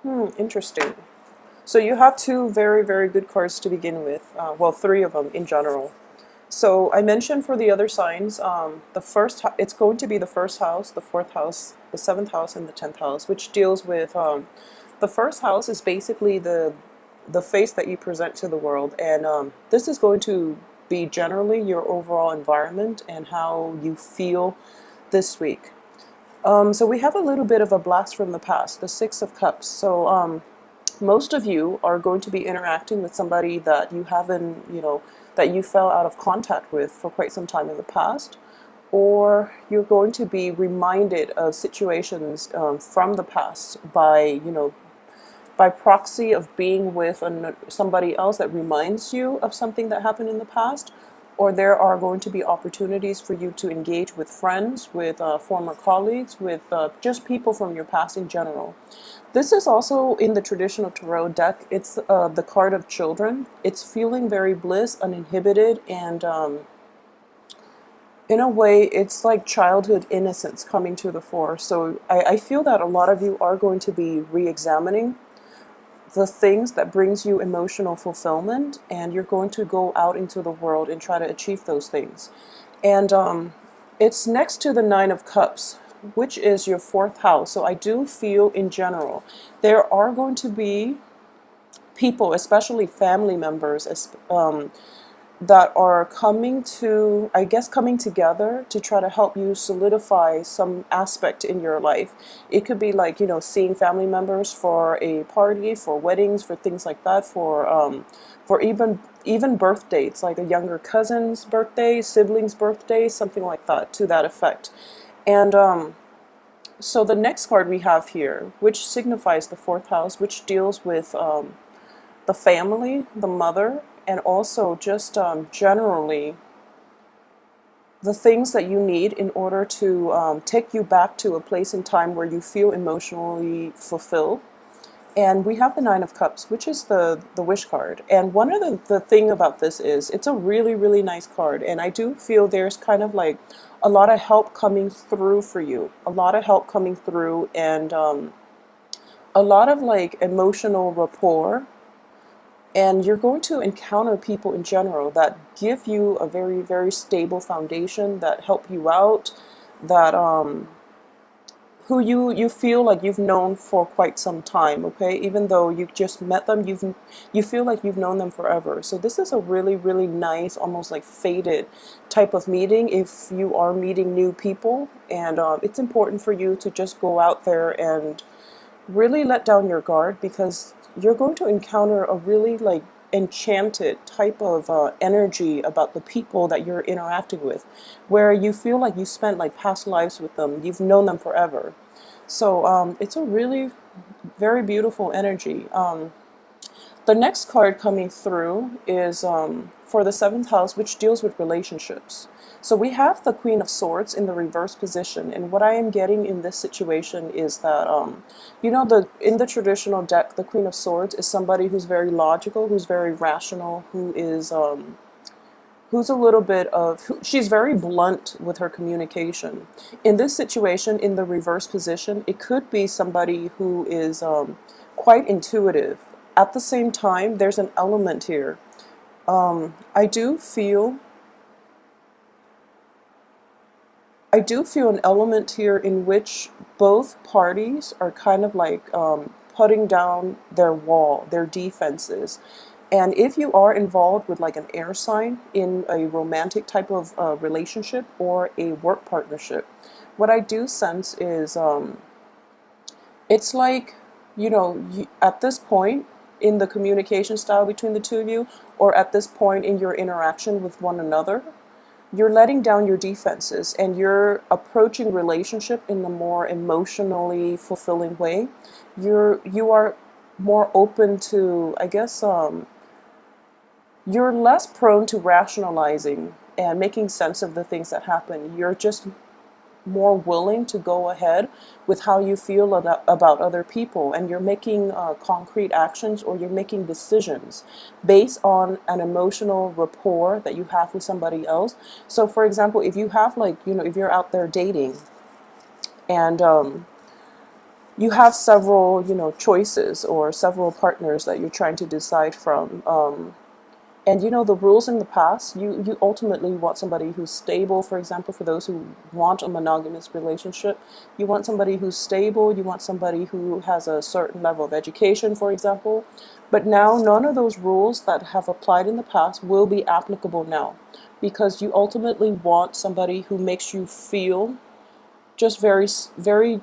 Interesting. So you have two very, very good cards to begin with. Well, three of them in general. So I mentioned for the other signs, it's going to be the first house, the fourth house, the seventh house, and the 10th house, which deals with the first house is basically the face that you present to the world, and this is going to be generally your overall environment and how you feel this week. So we have a little bit of a blast from the past, the Six of Cups. So most of you are going to be interacting with somebody that you haven't, that you fell out of contact with for quite some time in the past, or you're going to be reminded of situations from the past by proxy of being with somebody else that reminds you of something that happened in the past, or there are going to be opportunities for you to engage with friends, with former colleagues, with just people from your past in general. This is also in the traditional tarot deck. It's the card of children. It's feeling very bliss, uninhibited, and in a way, it's like childhood innocence coming to the fore. So I feel that a lot of you are going to be re-examining the things that brings you emotional fulfillment, and you're going to go out into the world and try to achieve those things. And it's next to the Nine of Cups, which is your fourth house. So I do feel in general there are going to be people, especially family members, that are coming to, I guess, coming together to try to help you solidify some aspect in your life. It could be like, seeing family members for a party, for weddings, for things like that, for even birth dates, like a younger cousin's birthday, sibling's birthday, something like that, to that effect. And so the next card we have here, which signifies the fourth house, which deals with the family, the mother, and also just generally the things that you need in order to take you back to a place in time where you feel emotionally fulfilled. And we have the Nine of Cups, which is the wish card. And one of the thing about this is it's a really, really nice card. And I do feel there's kind of like a lot of help coming through for you, a lot of help coming through, and a lot of like emotional rapport. And you're going to encounter people in general that give you a very, very stable foundation, that help you out, that who you feel like you've known for quite some time, okay? Even though you just met them, you feel like you've known them forever. So this is a really, really nice, almost like fated type of meeting if you are meeting new people. And it's important for you to just go out there and really let down your guard, because you're going to encounter a really like enchanted type of energy about the people that you're interacting with, where you feel like you spent like past lives with them, you've known them forever. So it's a really very beautiful energy. The next card coming through is for the seventh house, which deals with relationships. So we have the Queen of Swords in the reverse position, and what I am getting in this situation is that, in the traditional deck, the Queen of Swords is somebody who's very logical, who's very rational, who's a little bit of, she's very blunt with her communication. In this situation, in the reverse position, it could be somebody who is quite intuitive. At the same time, there's an element here. I do feel an element here in which both parties are kind of like putting down their wall, their defenses. And if you are involved with like an air sign in a romantic type of relationship or a work partnership, what I do sense is it's like, at this point in the communication style between the two of you, or at this point in your interaction with one another, you're letting down your defenses and you're approaching relationship in a more emotionally fulfilling way. You are more open to, I guess, you're less prone to rationalizing and making sense of the things that happen. You're just more willing to go ahead with how you feel about other people, and you're making concrete actions, or you're making decisions based on an emotional rapport that you have with somebody else. So for example, if you have like, if you're out there dating, and you have several, choices or several partners that you're trying to decide from. And the rules in the past, you ultimately want somebody who's stable. For example, for those who want a monogamous relationship, you want somebody who's stable, you want somebody who has a certain level of education, for example. But now none of those rules that have applied in the past will be applicable now, because you ultimately want somebody who makes you feel just very, very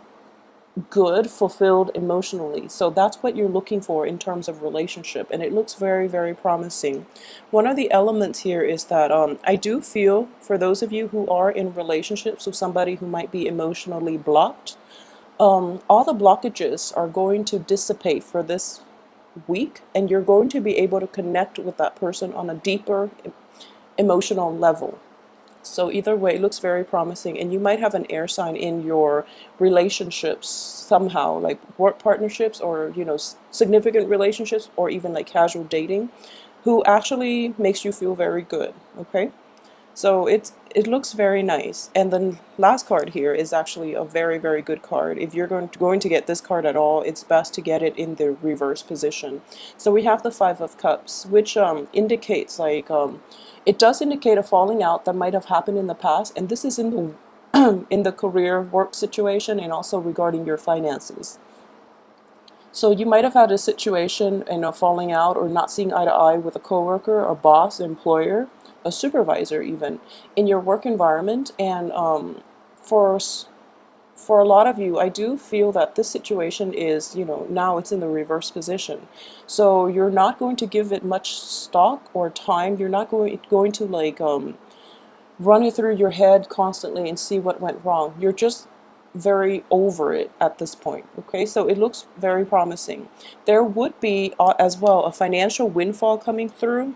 good, fulfilled emotionally. So that's what you're looking for in terms of relationship, and it looks very, very promising. One of the elements here is that I do feel for those of you who are in relationships with somebody who might be emotionally blocked, all the blockages are going to dissipate for this week, and you're going to be able to connect with that person on a deeper emotional level. So either way, it looks very promising, and you might have an air sign in your relationships somehow, like work partnerships or significant relationships, or even like casual dating, who actually makes you feel very good. Okay, so it looks very nice. And the last card here is actually a very, very good card. If you're going to get this card at all, it's best to get it in the reverse position. So we have the Five of Cups, which indicates like it does indicate a falling out that might have happened in the past, and this is in the in the career work situation, and also regarding your finances. So you might have had a situation, falling out or not seeing eye to eye with a coworker, a boss, employer, a supervisor, even in your work environment. And for for a lot of you, I do feel that this situation is, now it's in the reverse position. So you're not going to give it much stock or time. You're not going to like run it through your head constantly and see what went wrong. You're just very over it at this point. Okay, so it looks very promising. There would be as well a financial windfall coming through,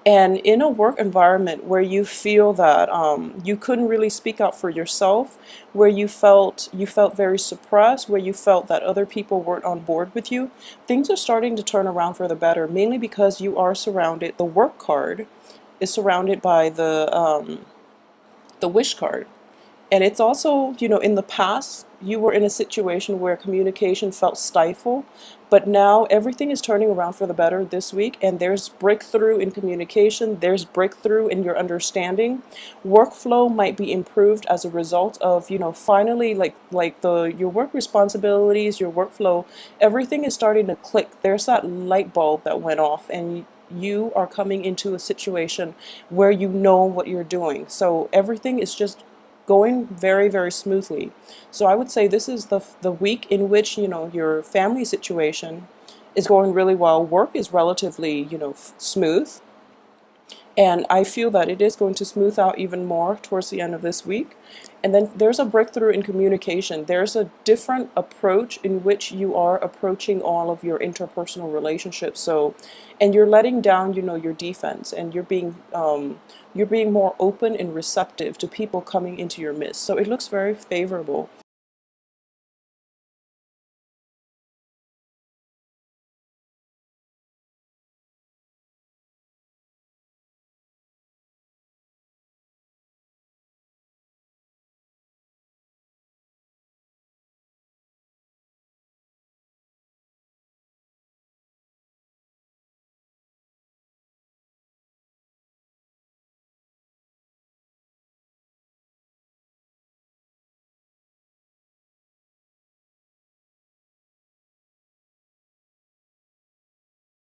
and in a work environment where you feel that you couldn't really speak out for yourself, where you felt very suppressed, where you felt that other people weren't on board with you, things are starting to turn around for the better, mainly because you are surrounded. The work card is surrounded by the wish card. And it's also, in the past, you were in a situation where communication felt stifled, but now everything is turning around for the better this week, and there's breakthrough in communication, there's breakthrough in your understanding. Workflow might be improved as a result of, finally, like your work responsibilities, your workflow, everything is starting to click. There's that light bulb that went off, and you are coming into a situation where you know what you're doing. So everything is just going very, very smoothly. So I would say this is the week in which your family situation is going really well. Work is relatively smooth, and I feel that it is going to smooth out even more towards the end of this week. And then there's a breakthrough in communication. There's a different approach in which you are approaching all of your interpersonal relationships. So, and you're letting down, your defense, and you're being more open and receptive to people coming into your midst. So it looks very favorable.